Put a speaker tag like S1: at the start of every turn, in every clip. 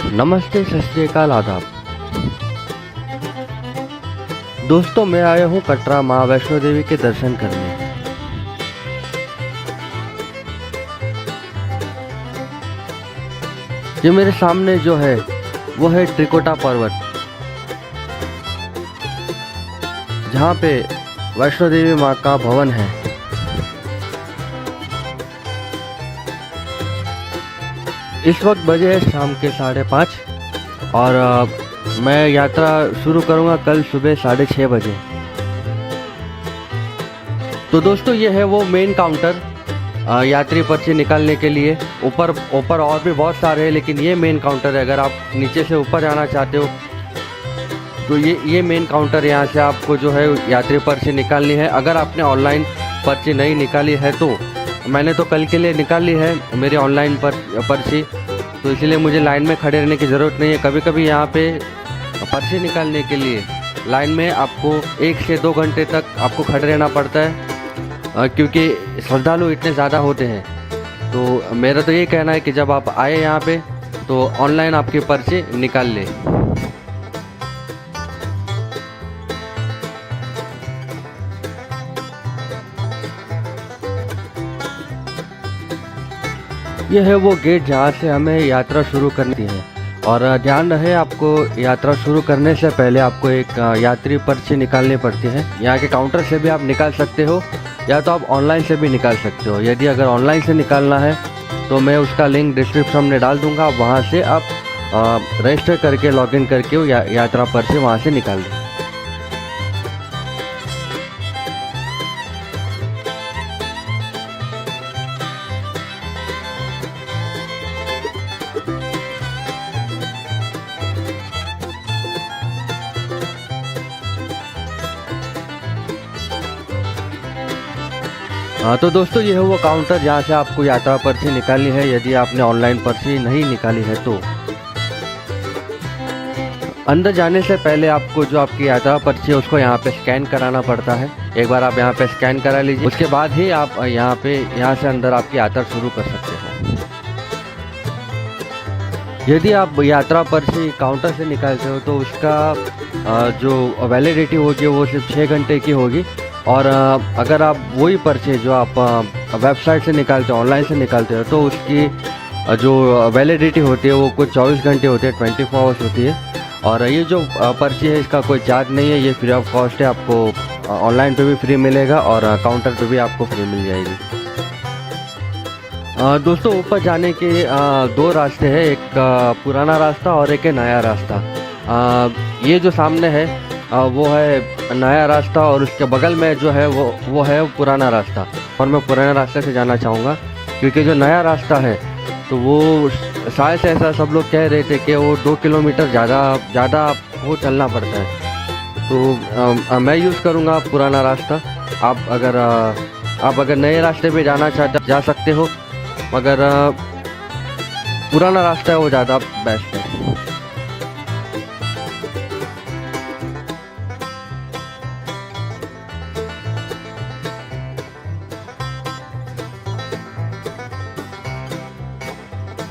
S1: नमस्ते, सत श्री अकाल, आदाब। दोस्तों, मैं आया हूँ कटरा माँ वैष्णो देवी के दर्शन करने। ये मेरे सामने जो है वो है त्रिकुटा पर्वत, जहाँ पे वैष्णो देवी माँ का भवन है। इस वक्त बजे है शाम के 5:30 और मैं यात्रा शुरू करूँगा कल सुबह 6:30 बजे। तो दोस्तों, ये है वो मेन काउंटर यात्री पर्ची निकालने के लिए। ऊपर और भी बहुत सारे हैं, लेकिन ये मेन काउंटर है। अगर आप नीचे से ऊपर जाना चाहते हो तो ये मेन काउंटर, यहाँ से आपको जो है यात्री पर्ची निकालनी है। अगर आपने ऑनलाइन पर्ची नहीं निकाली है तो मैंने तो कल के लिए निकाली है मेरी ऑनलाइन पर्ची, तो इसलिए मुझे लाइन में खड़े रहने की ज़रूरत नहीं है। कभी कभी यहाँ पे पर्ची निकालने के लिए लाइन में आपको 1 से 2 घंटे तक आपको खड़े रहना पड़ता है, क्योंकि श्रद्धालु इतने ज़्यादा होते हैं। तो मेरा तो ये कहना है कि जब आप आए यहाँ पे तो ऑनलाइन आपकी पर्ची निकाल ले। यह है वो गेट जहाँ से हमें यात्रा शुरू करनी है। और ध्यान रहे, आपको यात्रा शुरू करने से पहले आपको एक यात्री पर्ची निकालनी पड़ती है। यहाँ के काउंटर से भी आप निकाल सकते हो या तो आप ऑनलाइन से भी निकाल सकते हो। यदि अगर ऑनलाइन से निकालना है तो मैं उसका लिंक डिस्क्रिप्शन में डाल दूँगा, वहाँ से आप रजिस्टर करके लॉगिन करके यात्रा पर्ची वहाँ से निकाल दें। हाँ, तो दोस्तों, ये है वो काउंटर जहाँ से आपको यात्रा पर्ची निकालनी है, यदि आपने ऑनलाइन पर्ची नहीं निकाली है तो। अंदर जाने से पहले आपको जो आपकी यात्रा पर्ची है उसको यहाँ पे स्कैन कराना पड़ता है। एक बार आप यहाँ पे स्कैन करा लीजिए, उसके बाद ही आप यहाँ से अंदर आपकी यात्रा शुरू कर सकते हो। यदि आप यात्रा पर्ची काउंटर से निकालते हो तो उसका जो वैलिडिटी होगी वो सिर्फ 6 घंटे की होगी। और अगर आप वही पर्ची जो आप वेबसाइट से निकालते हो, ऑनलाइन से निकालते हो, तो उसकी जो वैलिडिटी होती है वो कुछ 24 घंटे होती है, 24 आवर्स होती है। और ये जो पर्ची है इसका कोई चार्ज नहीं है, ये फ्री ऑफ कॉस्ट है। आपको ऑनलाइन पे भी फ्री मिलेगा और काउंटर पे भी आपको फ्री मिल जाएगी। दोस्तों, ऊपर जाने के 2 रास्ते हैं, एक पुराना रास्ता और एक है नया रास्ता। ये जो सामने है वो है नया रास्ता और उसके बगल में जो है वो है पुराना रास्ता। और मैं पुराना रास्ते से जाना चाहूँगा, क्योंकि जो नया रास्ता है तो वो शायद से ऐसा सब लोग कह रहे थे कि वो 2 किलोमीटर ज़्यादा आपको चलना पड़ता है। तो मैं यूज़ करूँगा पुराना रास्ता। आप अगर नए रास्ते पे जाना चाहते जा सकते हो, मगर पुराना रास्ता है वो ज़्यादा बेस्ट है।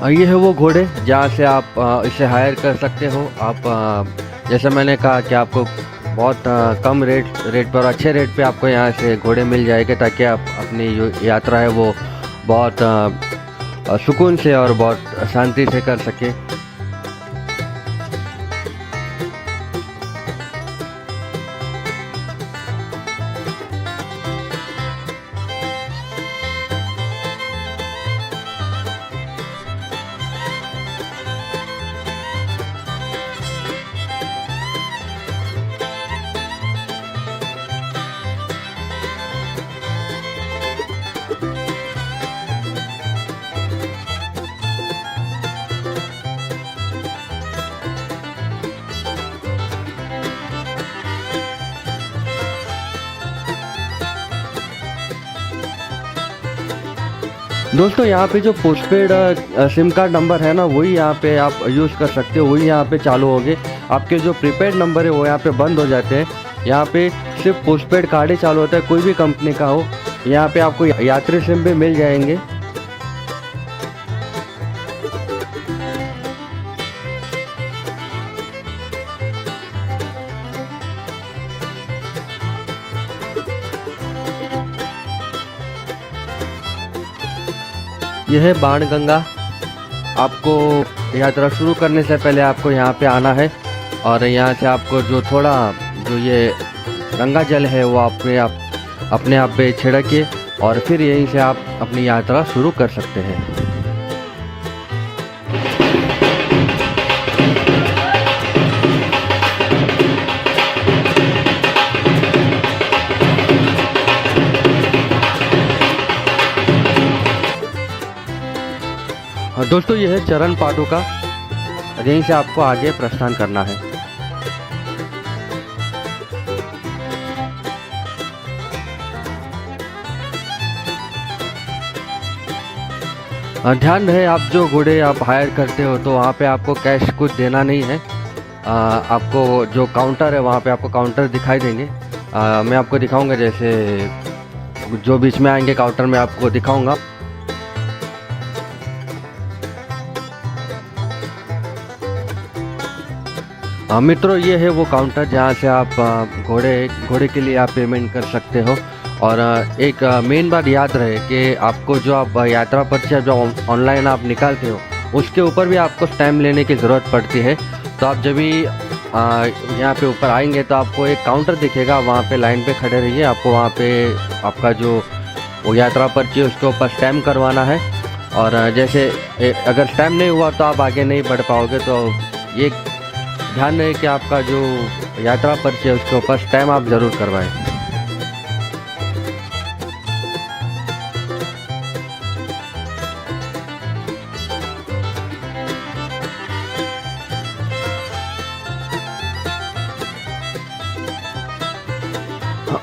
S1: ये है वो घोड़े जहाँ से आप इसे हायर कर सकते हो। आप जैसे मैंने कहा कि आपको बहुत कम रेट पर, अच्छे रेट पे आपको यहाँ से घोड़े मिल जाएंगे, ताकि आप अपनी जो यात्रा है वो बहुत सुकून से और बहुत शांति से कर सके। दोस्तों, यहाँ पे जो पोस्टपेड सिम कार्ड नंबर है ना, वही यहाँ पे आप यूज़ कर सकते हो, वही यहाँ पे चालू होंगे। आपके जो प्रीपेड नंबर है वो यहाँ पे बंद हो जाते हैं। यहाँ पे सिर्फ पोस्टपेड कार्ड ही चालू होता है, कोई भी कंपनी का हो। यहाँ पे आपको यात्री सिम भी मिल जाएंगे। यह है बाणगंगा। आपको यात्रा शुरू करने से पहले आपको यहाँ पे आना है और यहाँ से आपको जो ये गंगा जल है वो अपने आप पे छिड़किए और फिर यहीं से आप अपनी यात्रा शुरू कर सकते हैं। दोस्तों यह है चरण पादुका, यहीं से आपको आगे प्रस्थान करना है। ध्यान रहे, आप जो घोड़े आप हायर करते हो तो वहाँ पे आपको कैश कुछ देना नहीं है। आपको जो काउंटर है वहाँ पे आपको काउंटर दिखाई देंगे। मैं आपको दिखाऊंगा, जैसे जो बीच में आएंगे काउंटर में आपको दिखाऊंगा। मित्रों ये है वो काउंटर जहाँ से आप घोड़े के लिए आप पेमेंट कर सकते हो। और एक मेन बात याद रहे कि आपको जो आप यात्रा पर्ची जो ऑनलाइन आप निकालते हो उसके ऊपर भी आपको स्टैम्प लेने की ज़रूरत पड़ती है। तो आप जब भी यहाँ पे ऊपर आएंगे तो आपको एक काउंटर दिखेगा, वहाँ पे लाइन पे खड़े रहिए। आपको वहाँ पे आपका जो वो यात्रा पर्ची है उसके ऊपर स्टैम्प करवाना है। और जैसे अगर स्टैम्प नहीं हुआ तो आप आगे नहीं बढ़ पाओगे। तो ये ध्यान रहे कि आपका जो यात्रा पर्ची है उसके ऊपर स्टैम्प आप ज़रूर करवाएं।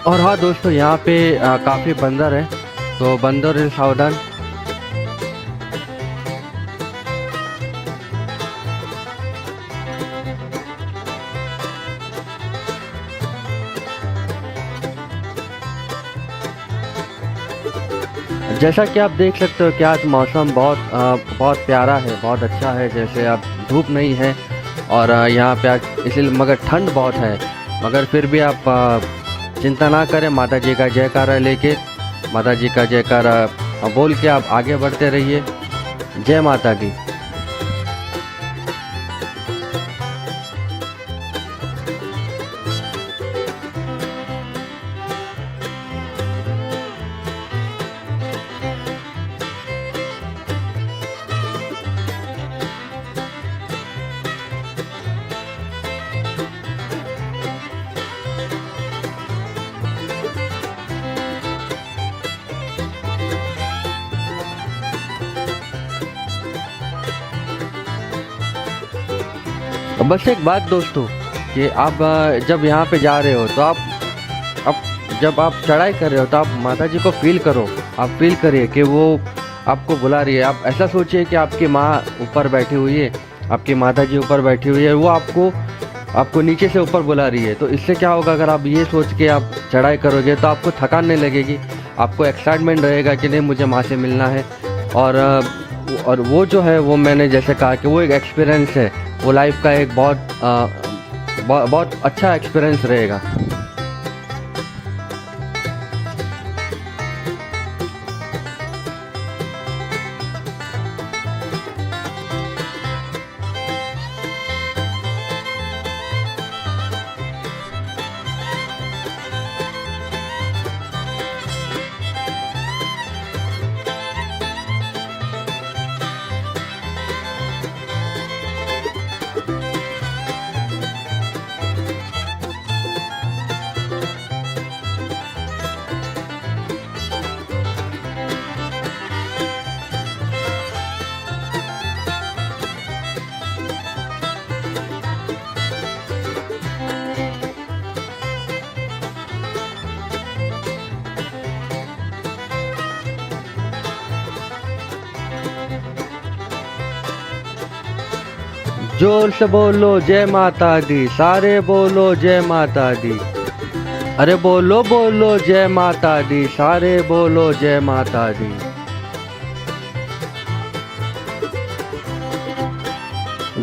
S1: और हाँ दोस्तों, यहाँ पे काफ़ी बंदर है, तो बंदर से सावधान। जैसा कि आप देख सकते हो कि आज मौसम बहुत प्यारा है, बहुत अच्छा है। जैसे अब धूप नहीं है और यहाँ पे आज इसलिए मगर ठंड बहुत है, मगर फिर भी आप चिंता ना करें। माता जी का जयकारा लेके, माता जी का जयकारा बोल के आप आगे बढ़ते रहिए। जय माता दी। बस एक बात दोस्तों कि आप जब यहाँ पे जा रहे हो तो आप जब आप चढ़ाई कर रहे हो तो आप माता जी को फील करो। आप फील करिए कि वो आपको बुला रही है। आप ऐसा सोचिए कि आपकी माँ ऊपर बैठी हुई है, आपकी माता जी ऊपर बैठी हुई है, वो आपको नीचे से ऊपर बुला रही है। तो इससे क्या होगा, अगर आप ये सोच के आप चढ़ाई करोगे तो आपको थकान नहीं लगेगी, आपको एक्साइटमेंट रहेगा कि नहीं मुझे माँ से मिलना है। और वो जो है वो मैंने जैसे कहा कि वो एक एक्सपीरियंस है, वो लाइफ का एक बहुत अच्छा एक्सपीरियंस रहेगा। जोर से बोलो जय माता दी, सारे बोलो जय माता दी। अरे बोलो बोलो जय माता दी, सारे बोलो जय माता दी।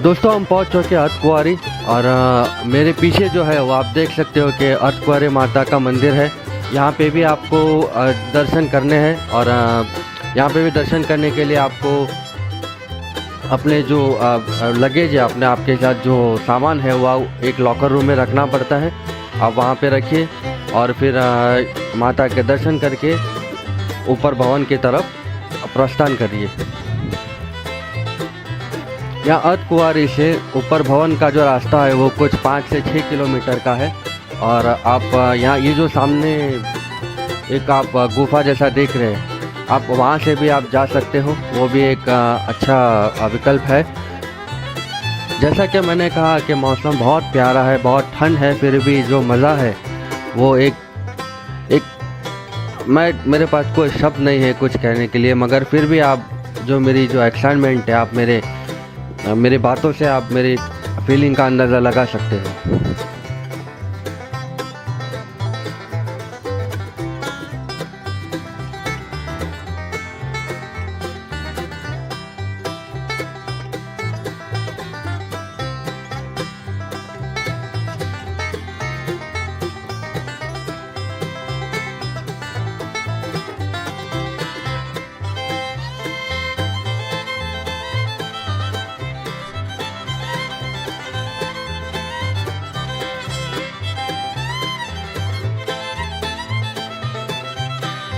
S1: दोस्तों हम पहुंच चुके अर्धकुंवारी और मेरे पीछे जो है वो आप देख सकते हो कि अर्धकुंवारी माता का मंदिर है। यहाँ पे भी आपको दर्शन करने हैं और यहाँ पे भी दर्शन करने के लिए आपको अपने जो लगेज है, अपने आपके साथ जो सामान है वह एक लॉकर रूम में रखना पड़ता है। आप वहाँ पे रखिए और फिर माता के दर्शन करके ऊपर भवन की तरफ प्रस्थान करिए। यहाँ अर्धकुंवारी से ऊपर भवन का जो रास्ता है वो कुछ 5 से 6 किलोमीटर का है। और आप यहाँ ये जो सामने एक आप गुफा जैसा देख रहे हैं, आप वहाँ से भी आप जा सकते हो, वो भी एक अच्छा विकल्प है। जैसा कि मैंने कहा कि मौसम बहुत प्यारा है, बहुत ठंड है, फिर भी जो मज़ा है वो एक मेरे पास कोई शब्द नहीं है कुछ कहने के लिए, मगर फिर भी आप जो मेरी जो एक्साइटमेंट है, आप मेरी बातों से आप मेरी फीलिंग का अंदाज़ा लगा सकते हैं।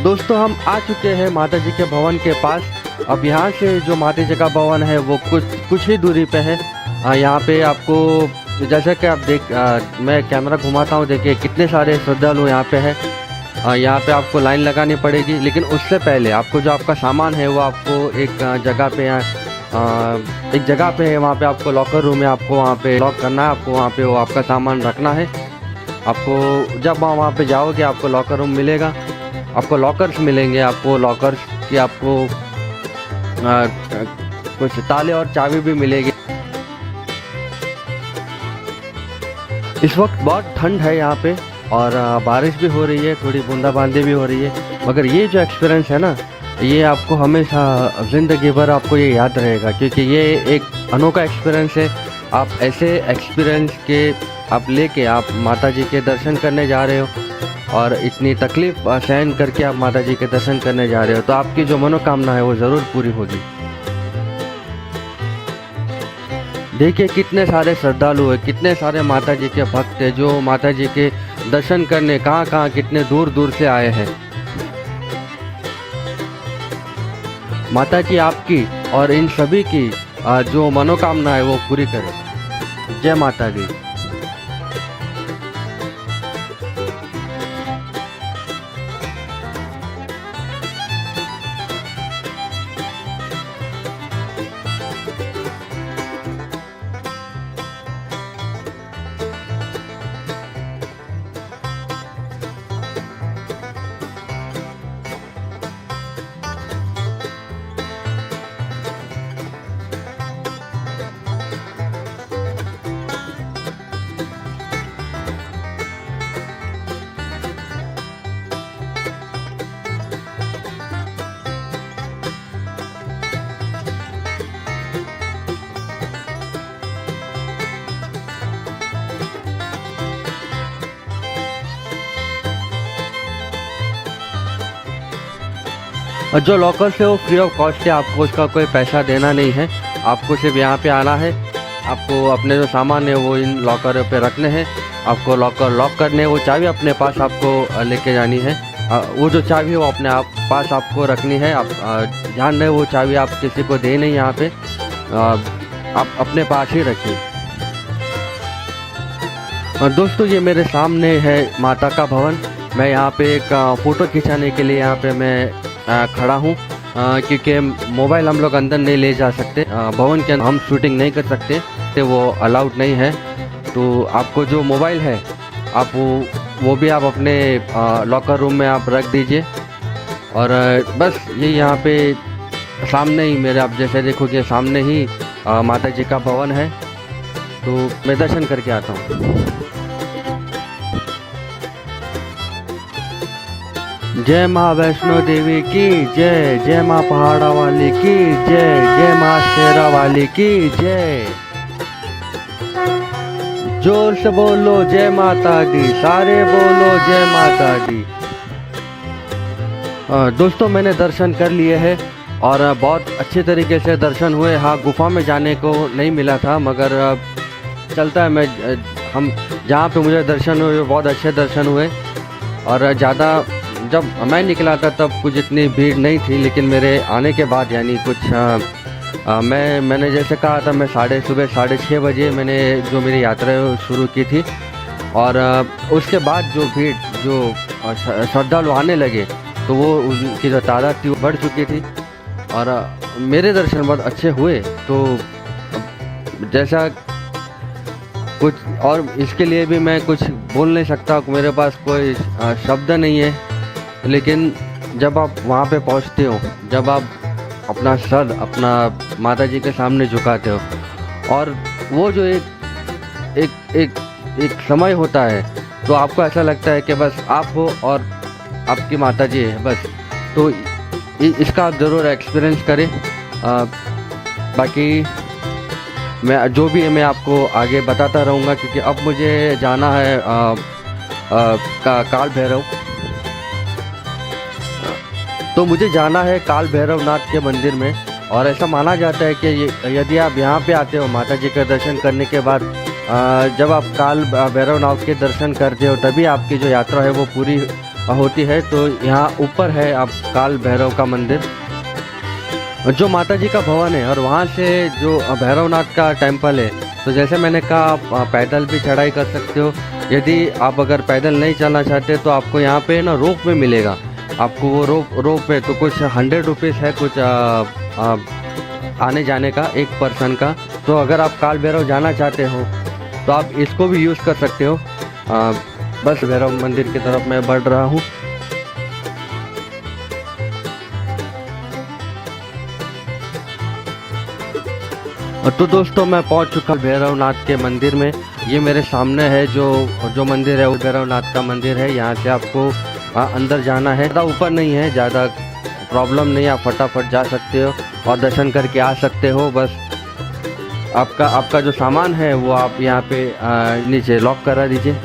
S1: दोस्तों हम आ चुके हैं माता जी के भवन के पास। अब यहाँ से जो माता जी का भवन है वो कुछ ही दूरी पे है। यहाँ पे आपको जैसा कि आप मैं कैमरा घुमाता हूँ, देखिए कितने सारे श्रद्धालु यहाँ पे हैं। यहाँ पे आपको लाइन लगानी पड़ेगी, लेकिन उससे पहले आपको जो आपका सामान है वो आपको एक जगह पे है, वहाँ पे आपको लॉकर रूम है, आपको वहाँ पे लॉक करना है, आपको वहाँ पे वो आपका सामान रखना है। आपको जब वहाँ पे जाओगे आपको लॉकर रूम मिलेगा, आपको लॉकर्स मिलेंगे, आपको लॉकर्स की आपको कुछ ताले और चाबी भी मिलेगी। इस वक्त बहुत ठंड है यहाँ पे और बारिश भी हो रही है, थोड़ी बूंदाबांदी भी हो रही है, मगर ये जो एक्सपीरियंस है ना, ये आपको हमेशा ज़िंदगी भर आपको ये याद रहेगा, क्योंकि ये एक अनोखा एक्सपीरियंस है। आप ऐसे एक्सपीरियंस के आप लेके आप माता जी के दर्शन करने जा रहे हो और इतनी तकलीफ सहन करके आप माता जी के दर्शन करने जा रहे हो, तो आपकी जो मनोकामना है वो ज़रूर पूरी होगी। देखिए कितने सारे श्रद्धालु हैं, कितने सारे माता जी के भक्त हैं जो माता जी के दर्शन करने कहाँ कितने दूर दूर से आए हैं। माता जी आपकी और इन सभी की जो मनोकामना है वो पूरी करे। जय माता दी। और जो लॉकर से वो फ्री ऑफ कॉस्ट है, आपको उसका कोई पैसा देना नहीं है। आपको सिर्फ यहाँ पे आना है, आपको अपने जो सामान है वो इन लॉकर पे रखने हैं, आपको लॉकर लॉक करने, वो चाबी अपने पास आपको लेके जानी है। वो जो चाबी है वो अपने आप पास आपको रखनी है। आप ध्यान रहे वो चाबी आप किसी को दे नहीं, यहाँ पे आप अपने पास ही रखिए। और दोस्तों ये मेरे सामने है माता का भवन। मैं यहाँ पे एक फ़ोटो खिंचाने के लिए यहाँ पे मैं खड़ा हूँ, क्योंकि मोबाइल हम लोग अंदर नहीं ले जा सकते, भवन के अंदर हम शूटिंग नहीं कर सकते, तो वो अलाउड नहीं है। तो आपको जो मोबाइल है आप वो भी आप अपने लॉकर रूम में आप रख दीजिए। और बस ये यहाँ पे सामने ही मेरे आप जैसे देखोगे सामने ही माता जी का भवन है, तो मैं दर्शन करके आता हूँ। जय माँ वैष्णो देवी की जय, जय माँ पहाड़ा वाली की जय, जय माँ शेरा वाली की जय। जोर से बोलो जय माता दी, सारे बोलो जय माता दी। दोस्तों मैंने दर्शन कर लिए हैं और बहुत अच्छे तरीके से दर्शन हुए। हाँ, गुफा में जाने को नहीं मिला था, मगर चलता है। हम जहाँ पे मुझे दर्शन हुए बहुत अच्छे दर्शन हुए। और ज़्यादा जब मैं निकला था तब कुछ इतनी भीड़ नहीं थी, लेकिन मेरे आने के बाद यानी कुछ मैंने जैसे कहा था, मैं सुबह 6:30 बजे मैंने जो मेरी यात्रा शुरू की थी। और उसके बाद जो भीड़ जो श्रद्धालु आने लगे तो वो उनकी जो तादाद थी वो बढ़ चुकी थी और मेरे दर्शन बहुत अच्छे हुए। तो जैसा कुछ और इसके लिए भी मैं कुछ बोल नहीं सकता, मेरे पास कोई शब्द नहीं है। लेकिन जब आप वहाँ पे पहुँचते हो, जब आप अपना सर अपना माता जी के सामने झुकाते हो और वो जो एक समय होता है, तो आपको ऐसा लगता है कि बस आप हो और आपकी माता जी है बस। तो इसका आप ज़रूर एक्सपीरियंस करें। बाकी मैं जो भी है मैं आपको आगे बताता रहूँगा, क्योंकि अब मुझे जाना है काल भैरव। तो मुझे जाना है काल भैरवनाथ के मंदिर में। और ऐसा माना जाता है कि यदि आप यहाँ पे आते हो माता जी का दर्शन करने के बाद, जब आप काल भैरवनाथ के दर्शन करते हो तभी आपकी जो यात्रा है वो पूरी होती है। तो यहाँ ऊपर है आप काल भैरव का मंदिर, जो माता जी का भवन है, और वहाँ से जो भैरवनाथ का टेम्पल है। तो जैसे मैंने कहा, आप पैदल भी चढ़ाई कर सकते हो। यदि आप अगर पैदल नहीं चलना चाहते तो आपको यहाँ पे ना रोप में मिलेगा। आपको वो रोप है तो कुछ 100 रुपीज़ है कुछ आने जाने का, एक पर्सन का। तो अगर आप काल भैरव जाना चाहते हो तो आप इसको भी यूज़ कर सकते हो। बस भैरव मंदिर की तरफ मैं बढ़ रहा हूँ। तो दोस्तों मैं पहुंच चुका भैरवनाथ के मंदिर में। ये मेरे सामने है जो मंदिर है, वो भैरवनाथ का मंदिर है। यहाँ से आपको अंदर जाना है, ज़्यादा ऊपर नहीं है, ज़्यादा प्रॉब्लम नहीं, आप फटाफट जा सकते हो और दर्शन करके आ सकते हो। बस आपका जो सामान है वो आप यहाँ पे नीचे लॉक करा दीजिए।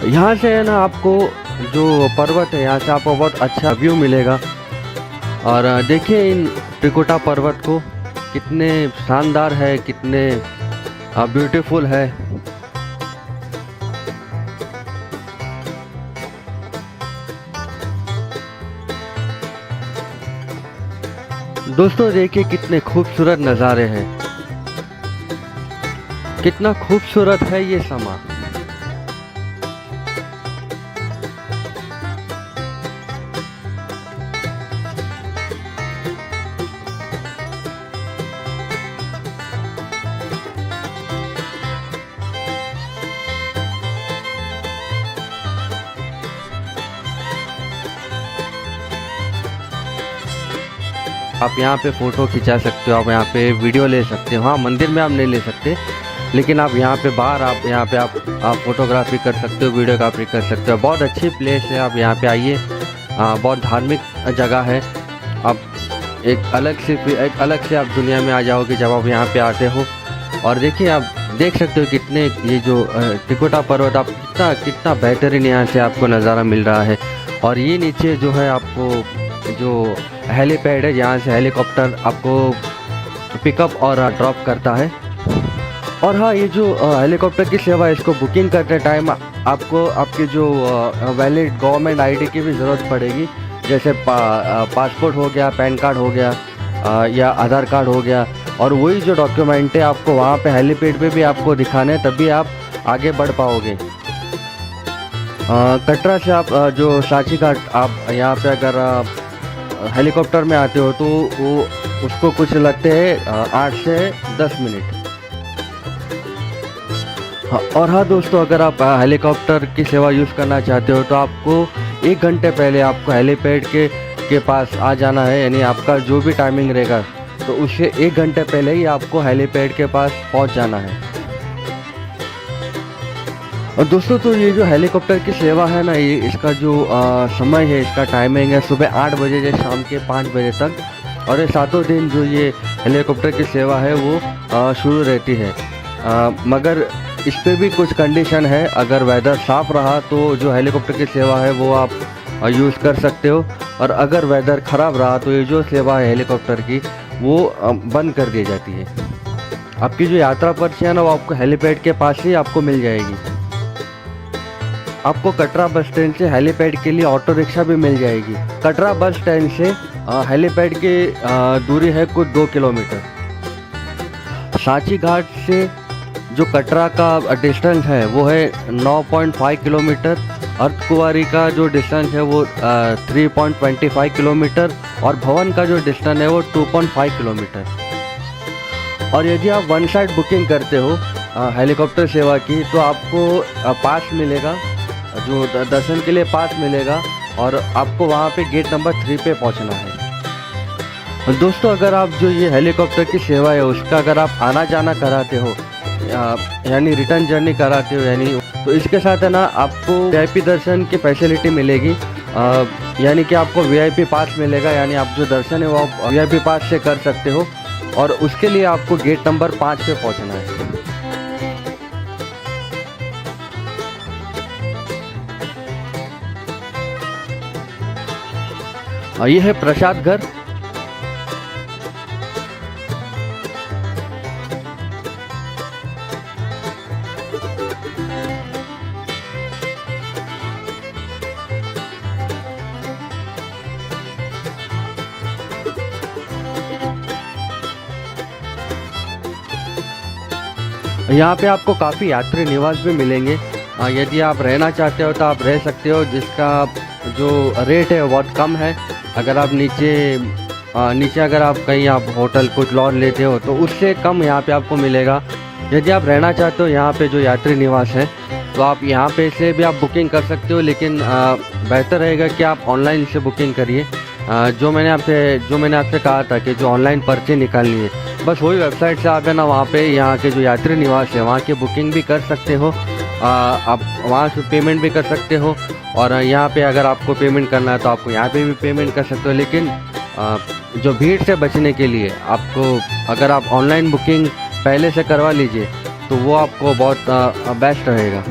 S1: यहाँ से है ना, आपको जो पर्वत है यहाँ से आपको बहुत अच्छा व्यू मिलेगा। और देखिए इन त्रिकुटा पर्वत को, कितने शानदार है, कितने ब्यूटीफुल है। दोस्तों देखिए कितने खूबसूरत नज़ारे हैं, कितना खूबसूरत है ये समा। आप यहाँ पे फ़ोटो खिंचा सकते हो, आप यहाँ पे वीडियो ले सकते हो। हाँ, मंदिर में आप नहीं ले सकते, लेकिन आप यहाँ पे बाहर आप यहाँ पे आप फोटोग्राफी कर सकते हो, वीडियोग्राफी कर सकते हो। बहुत अच्छी प्लेस है, आप यहाँ पे आइए। बहुत धार्मिक जगह है। आप एक अलग से आप दुनिया में आ जाओगे जब आप यहाँ पे आते हो। और देखिए आप देख सकते हो कितने ये जो त्रिकुटा पर्वत, आप कितना बेहतरीन यहाँ से आपको नज़ारा मिल रहा है। और ये नीचे जो है आपको जो हेलीपैड है, जहाँ से हेलीकॉप्टर आपको पिकअप और ड्रॉप करता है। और हाँ, ये जो हेलीकॉप्टर की सेवा है, इसको बुकिंग करते टाइम आपको आपकी जो वैलिड गवर्नमेंट आईडी की भी ज़रूरत पड़ेगी। जैसे पासपोर्ट हो गया, पैन कार्ड हो गया, या आधार कार्ड हो गया। और वही जो डॉक्यूमेंट है आपको वहाँ पे हेलीपैड पे भी आपको दिखाने, तभी आप आगे बढ़ पाओगे। कटरा से आप जो सांची घाट आप यहाँ पे अगर हेलीकॉप्टर में आते हो तो वो उसको कुछ लगते हैं 8 से 10 मिनट। और हाँ दोस्तों, अगर आप हेलीकॉप्टर की सेवा यूज़ करना चाहते हो तो आपको 1 घंटे पहले आपको हेलीपैड के पास आ जाना है। यानी आपका जो भी टाइमिंग रहेगा तो उससे 1 घंटे पहले ही आपको हेलीपैड के पास पहुंच जाना है। और दोस्तों, तो ये जो हेलीकॉप्टर की सेवा है ना, ये इसका जो समय है, इसका टाइमिंग है सुबह 8 बजे से शाम के 5 बजे तक। और ये सातों दिन जो ये हेलीकॉप्टर की सेवा है वो शुरू रहती है। मगर इस पे भी कुछ कंडीशन है। अगर वेदर साफ़ रहा तो जो हेलीकॉप्टर की सेवा है वो आप यूज़ कर सकते हो, और अगर वेदर ख़राब रहा तो ये जो सेवा है हेलीकॉप्टर की वो बंद कर दी जाती है। आपकी जो यात्रा पर्ची है ना, वो आपको हेलीपैड के पास ही आपको मिल जाएगी। आपको कटरा बस स्टैंड से हेलीपैड के लिए ऑटो रिक्शा भी मिल जाएगी। कटरा बस स्टैंड से हेलीपैड की दूरी है कुछ 2 किलोमीटर। सांची घाट से जो कटरा का डिस्टेंस है वो है 9.5 किलोमीटर। अर्धकुंवारी का जो डिस्टेंस है वो 3.25 किलोमीटर, और भवन का जो डिस्टेंस है वो 2.5 किलोमीटर। और यदि आप वन साइड बुकिंग करते हो हेलीकॉप्टर सेवा की, तो आपको पास मिलेगा, जो दर्शन के लिए पास मिलेगा, और आपको वहाँ पे गेट नंबर 3 पे पहुँचना है। दोस्तों, अगर आप जो ये हेलीकॉप्टर की सेवा है उसका अगर आप आना जाना कराते हो, यानी रिटर्न जर्नी कराते हो, यानी तो इसके साथ है ना आपको वीआईपी दर्शन की फैसिलिटी मिलेगी। यानी कि आपको वीआईपी पास मिलेगा, यानी आप जो दर्शन है वो आप वीआईपी पास से कर सकते हो, और उसके लिए आपको गेट नंबर 5 पे पहुंचना है। ये है प्रसाद घर। यहाँ पे आपको काफ़ी यात्री निवास भी मिलेंगे। यदि आप रहना चाहते हो तो आप रह सकते हो, जिसका जो रेट है बहुत कम है। अगर आप नीचे अगर आप कहीं आप होटल कुछ लॉज लेते हो तो उससे कम यहाँ पे आपको मिलेगा। यदि आप रहना चाहते हो यहाँ पे जो यात्री निवास है, तो आप यहाँ पे से भी आप बुकिंग कर सकते हो, लेकिन बेहतर रहेगा कि आप ऑनलाइन से बुकिंग करिए। जो मैंने आपसे कहा था कि जो ऑनलाइन पर्ची निकालनी है, बस वही वेबसाइट से आप है ना वहाँ पे यहाँ के जो यात्री निवास है वहाँ की बुकिंग भी कर सकते हो। आप वहाँ से पेमेंट भी कर सकते हो, और यहाँ पे अगर आपको पेमेंट करना है तो आपको यहाँ पे भी पेमेंट कर सकते हो। लेकिन जो भीड़ से बचने के लिए आपको अगर आप ऑनलाइन बुकिंग पहले से करवा लीजिए तो वो आपको बहुत बेस्ट रहेगा।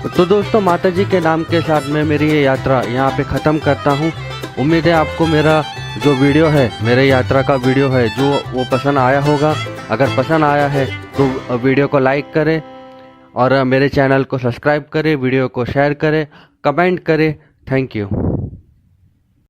S1: तो दोस्तों माता जी के नाम के साथ मैं मेरी ये यात्रा यहाँ पे ख़त्म करता हूँ। उम्मीद है आपको मेरा जो वीडियो है, मेरे यात्रा का वीडियो है जो वो पसंद आया होगा। अगर पसंद आया है तो वीडियो को लाइक करें और मेरे चैनल को सब्सक्राइब करें, वीडियो को शेयर करें, कमेंट करें। Thank you.